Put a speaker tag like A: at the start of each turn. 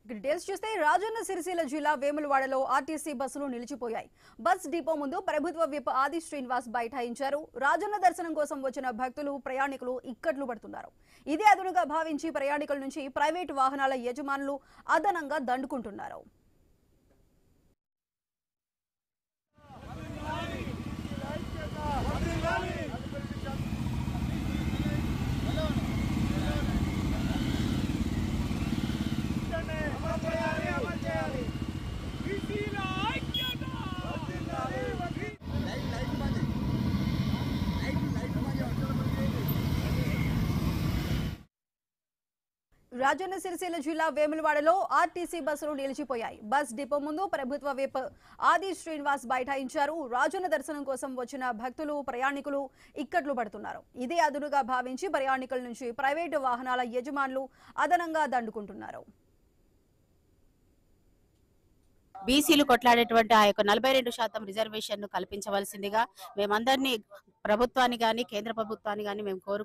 A: Details చూస్తే రాజన్న సిరిసిల్ల జిల్లా వేములవాడలో ఆర్టీసీ బస్సులు నిలిచిపోయాయి. బస్ డిపో ముందు ప్రభుత్వ విప్ ఆది శ్రీనివాస్ బైఠాయించారు. రాజన్న దర్శనం కోసం వచ్చిన భక్తులు ప్రయాణికులు ఇక్కట్లు పడుతున్నారు. ఇదే అదునుగా భావించి ప్రయాణికుల నుంచి ప్రైవేటు వాహనాల యజమానులు అదనంగా దండుకుంటున్నారు. రాజన్న సిరిసిల్ల జిల్లా వేములవాడలో ఆర్టీసీ బస్సులు నిలిచిపోయాయి. బస్ డిపో ముందు ప్రభుత్వ విప్ ఆది శ్రీనివాస్ బైఠాయించారు. రాజన్న దర్శనం కోసం వచ్చిన భక్తులు ప్రయాణికులు ఇక్కట్లు పడుతున్నారు. ఇదే అదునుగా భావించి ప్రయాణికుల నుంచి ప్రైవేటు వాహనాల యజమానులు అదనంగా దండుకుంటున్నారు.
B: బీసీలు కొట్లాడేటువంటి ఆ యొక్క 42% రిజర్వేషన్ ను కల్పించవలసిందిగా మేమందరినీ ప్రభుత్వాన్ని గాని కేంద్ర ప్రభుత్వాన్ని గాని మేము